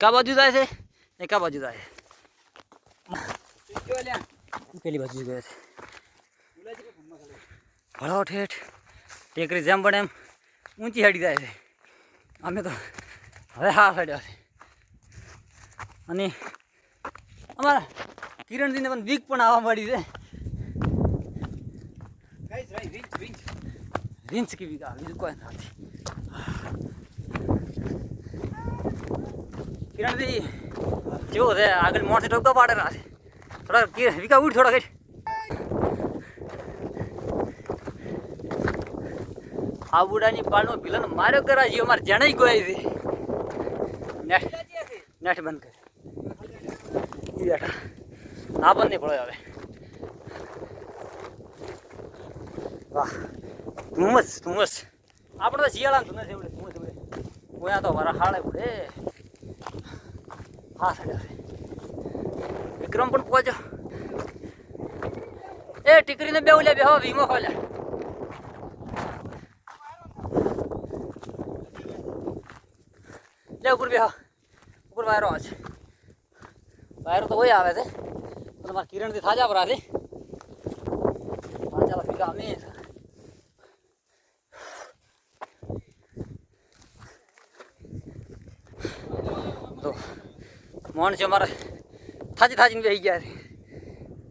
કા બાજુ જાય છે એ કા બાજુ જાય પેલી બાજુ ગયા છે ભળો ઠેઠ ટેકરી જેમ પણ એમ ઊંચી હાડી જાય છે અમે તો હવે હા હાડ્યા છે અને અમારા કિરણજીને પણ વીક પણ આવવા મળી છે રીંચ કેવી બીજું કોઈ નથી કિરણજી કેવો છે આગળ મોણસે ટોકા પાડેલા છે થોડા વિકા ઉઠ થોડા કઈ આ બુડાની પાલનો ભીલન માર્યો કરાજી અમારે જણાઈ ગોઈ છે નેટ બંધ કરે ઈ બેઠા આ બંધ નહીં પડ્યો હવે વાહ ધુમ્મસ આપણે તો શિયાળા ધુમ્મસ એવડે ધુમ્મસ એવડે કોયા તો મારા હાળે ઉડે હા સાડા વિક્રમ પણ પહોંચો એ ટીકરીને બે ઉલ્યા બેહો વીમો ખોલ્યા લે ઉપર બેહો ઉપર વાયરો આવે છે વાયરો તો હોય આવે છે પણ મારા કિરણથી થાજા પર આવે ચાલો ભીગા અમે તો મોણ છે અમારે થાજીને બેસી ગયા છે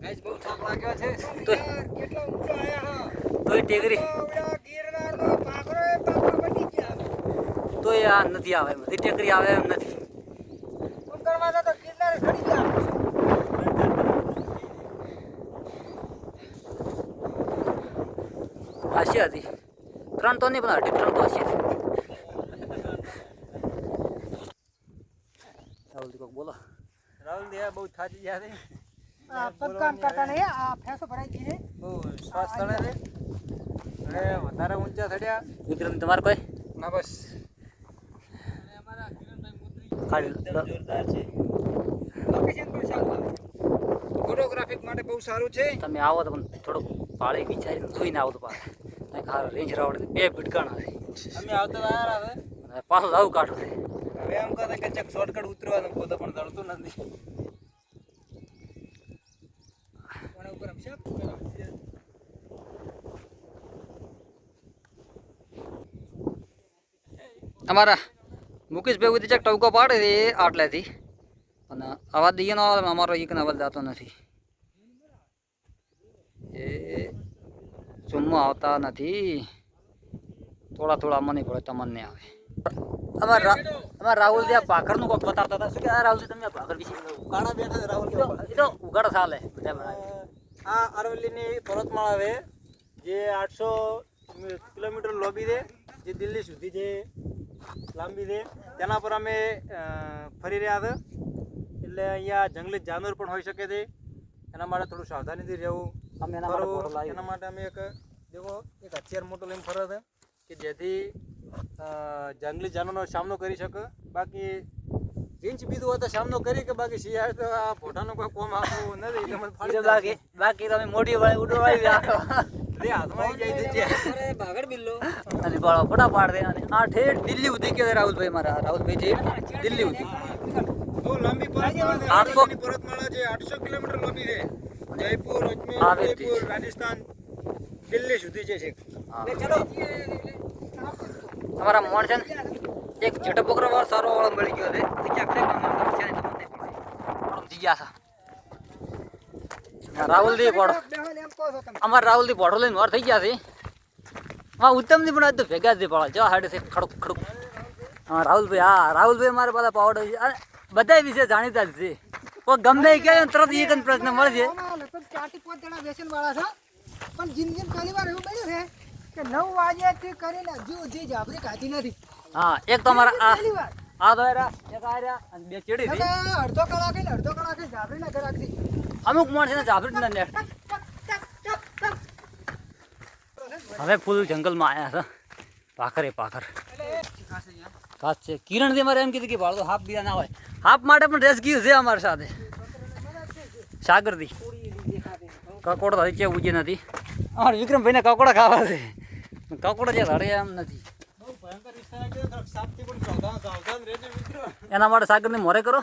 મેચ બહુ થાક લાગ્યો છે તો કેટલો ઊંચો આયા હા તોય ટેકરી ગીરનારનો પાખરો બની ગયા તો એ આ નથી આવે એમ બધી ટેકરી આવે એમ નથી ઉતરવા તો ગીરનાર ચડી ગયા આશી હતી 3 તો નહીં પણ 3 તો આશી હતી રાહુલ દીકો બોલો રાહુલ દે બહુ થાકી ગયા છે કામ કરતા નહીં આ ફેસો ભરાઈ ગઈ છે બહુ શ્વાસ ચડે છે અને વધારે ઊંચા ચડ્યા વિક્રમ તમારે કોઈ ના બસ જોરદાર છે લોકેશન પણ સારું ફોટોગ્રાફિક માટે બહુ સારું છે તમે આવો તો પણ થોડુંક પાળી વિચારીને જોઈને આવો તો પાછા ખાર રેન્જ રાવડે બે ભટકાણા છે અમે આવતા વાર આવે અને પાછું આવું કાઢો છે હવે એમ કહે કે ચક શોર્ટકટ ઉતરવાનું પોતે પણ દળતું નથી કોના ઉપર હમશે અમારા મુકેશભાઈ ઉધી ચક ટવકો પાડે છે આટલેથી અને અવાજ દઈએ નો આવે અમારો એક અવાજ જતો નથી એ ચુમ્મો આવતા નથી થોડા મને પડે તમને આવે અમારા રાહુલ ત્યાં પાખરનું કોક બતાવતા હતા શું કે રાહુલ તમે પાખર વિશે કાણા બેઠા રાહુલ એ તો ઉગાડ ચાલે બધા બનાવે આ અરવલ્લીની પર્વતમાળા છે જે 800 કિલોમીટર લોબી છે જે દિલ્હી સુધી જે લાંબી છે તેના પર અમે ફરી રહ્યા હતા એટલે અહીંયા જંગલી જાનવર પણ હોઈ શકે છે એના માટે થોડું સાવધાનીથી રહેવું અમે એના માટે અમે એક હથિયાર મોટો લઈને ફરે છે કે જેથી જંગલી જાનવરનો સામનો કરી શકે બાકી રીંચ બીજું હોય તો સામનો કરી કે બાકી શિયાળ તો આ ભોટાનું કોઈ કોમ આપવું નથી બાકી તમે મોટી વાળી ઉડવાઈ હાથમાં આવી જાય છે ભાગડ બિલ્લો અને બાળો ફોટા પાડ દે અને આ ઠેઠ દિલ્હી ઉધી કે રાહુલભાઈ મારા રાહુલભાઈ છે દિલ્હી ઉધી બહુ લાંબી પર્વતમાળા છે 800 કિલોમીટર લાંબી છે જયપુર અજમેર ઉદયપુર રાજસ્થાન દિલ્હી સુધી છે ચલો અમારા મોણ છે ને એક છેટો પોકરો વાળો સારો વાળો મળી ગયો છે ક્યાંક છે જિજ્ઞાસા રાહુલજી પોડો અમારા રાહુલજી પોડો લઈને વાર થઈ ગયા છે હા ઉત્તમજી પણ આજ તો ભેગા જ પડે જો હાડે છે ખડુક હા રાહુલભાઈ મારા બધા પાવડો છે અને બધા વિશે જાણીતા જ છે કોઈ ગમે કે તરત એક જ પ્રશ્ન મળશે લગભગ 4 થી 5 જણા બેસન વાળા છે પણ જિંદગી પહેલી વાર એવું બન્યું છે કે 9 વાગ્યાથી કરીને હજુ સુધી જાબરી કાઢી નથી હા એક તો અમારા પહેલી વાર આ દોયરા એક આર્યા અને બે ચેડી હતી અડધો કલાકે જાબરી ના કરાકતી અમુક માણસ ને જાફરી ના નેટ હવે ફૂલ જંગલમાં આવ્યા છે પાખર ખાસ છે કિરણથી મારે એમ કીધું કે ભાડો હાફ બીજા ના હોય હાફ માટે પણ રેસ્ક્યુ છે અમારી સાથે સાગરથી કકોડો તો હજી ઉજી નથી અમારા વિક્રમભાઈને કકોડા ખાવા છે કકોડો જે રડે એમ નથી બહુ ભયંકર વિસ્તાર સાપથી પણ સાવધાન રહેજો મિત્રો. એના માટે સાગરને મોરે કરો.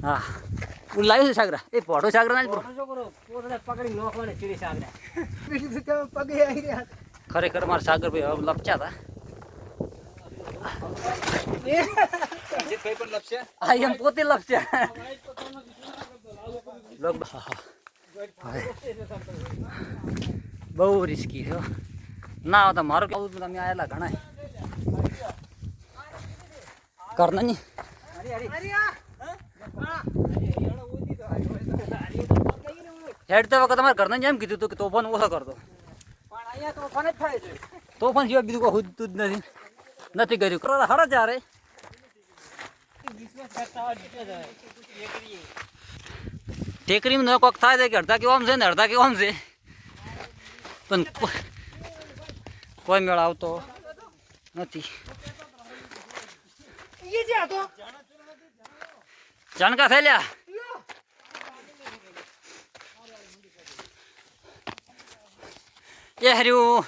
હા હું લાવ્યું છે સાગરા એ પોઢો સાગરા ના જ બ્રો. બીજું તો તમે પગે આવી રહ્યા ખરેખર મારા સાગર ભાઈ હવે લપચ્યા હતા. અજીતભાઈ પણ લપશે. હા એમ પોતે લપચ્યા. બહુ રિસ્કી છે હો. ના આવતા મારું કેવું તમે આવેલા ઘણા કરના નહીં હેડ તો વખત તમારે ઘરના જેમ કીધું હતું કે તોફાન ઓછો કરતો પણ અહીંયા તો ફોન જ થાય છે તોફાન સિવાય બીજું કોઈ હુજતું જ નથી કર્યું કરો હરા ચારે ટેકરીમાં કોક થાય છે કે અડધા કે ઓમ છે ને અડધા કે ઓમ છે પણ કોઈ મેળ આવતો નથી. એ જે હતો જાણકા થઈ લ્યા એ હર્યું